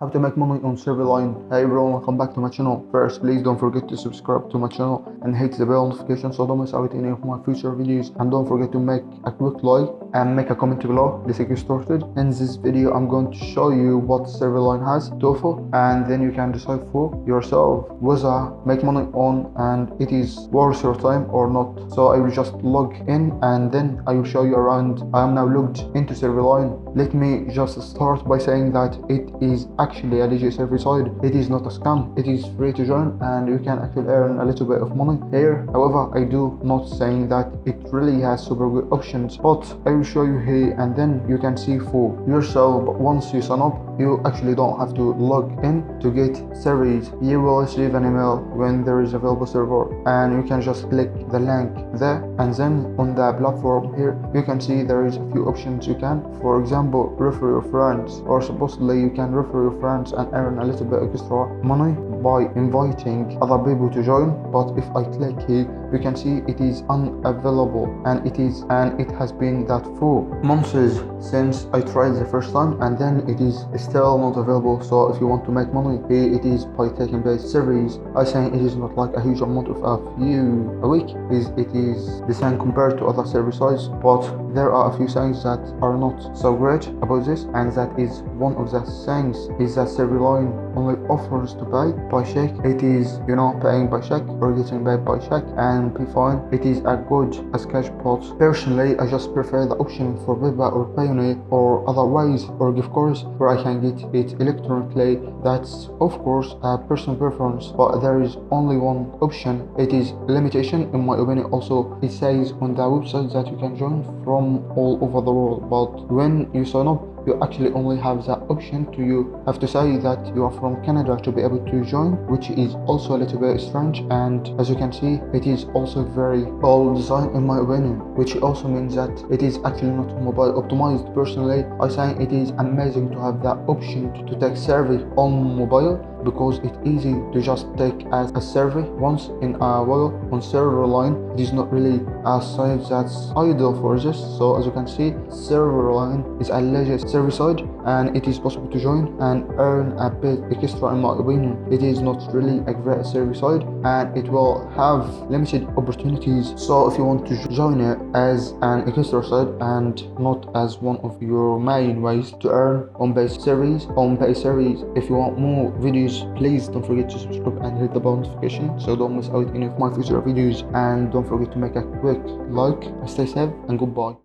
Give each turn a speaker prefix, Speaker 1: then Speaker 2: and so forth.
Speaker 1: How to make money on server line. Hey everyone, welcome back to my channel. First, please don't forget to subscribe to my channel and hit the bell notification so don't miss out any of my future videos, and don't forget to make a quick like and make a comment below. Let's get started. In this video I'm going to show you what server line has to offer, and then you can decide for yourself whether make money on and it is worth your time or not. So I will just log in and then I will show you around. I am now logged into server line. Let me just start by saying that it is actually a legit server side. It is not a scam. It is free to join and you can actually earn a little bit of money here. However, I do not saying that it really has super good options, but I will show you here and then you can see for yourself. But once you sign up, you actually don't have to log in to get servers. You will receive an email when there is available server and you can just click the link there, and then on the platform here you can see there is a few options you can, for example, refer your friends, or supposedly you can refer your friends and earn a little bit extra money by inviting other people to join. But if I click here, you can see it is unavailable, and it has been that for months since I tried the first time, and then it is still not available. So if you want to make money here, it is by taking base series. I think it is not like a huge amount of a few a week, it is the same compared to other service sites, but there are a few things that are not so great about this, and that is one of the things is that server line only offers to pay by check. It is, paying by check or getting paid by check and be fine. It is as good as cash, but personally I just prefer the option for PayPal or Payoneer or otherwise or gift cards where I can get it electronically. That's of course a personal preference, but there is only one option. It is limitation in my opinion. Also, it says on the website that you can join from all over the world, but when you sign up you actually only have that option to you have to say that you are from Canada to be able to join, which is also a little bit strange. And as you can see, it is also very old design in my opinion, which also means that it is actually not mobile optimized. Personally, I think it is amazing to have that option to take survey on mobile, because it's easy to just take as a survey once in a while on server line. It is not really a site that's ideal for this. So as you can see, server line is a legit server side and it is possible to join and earn a bit extra in my opinion. It is not really a great server side and it will have limited opportunities. So if you want to join it as an extra side and not as one of your main ways to earn on base series, if you want more videos, please don't forget to subscribe and hit the bell notification so don't miss out any of my future videos, and don't forget to make a quick like. Stay safe and goodbye.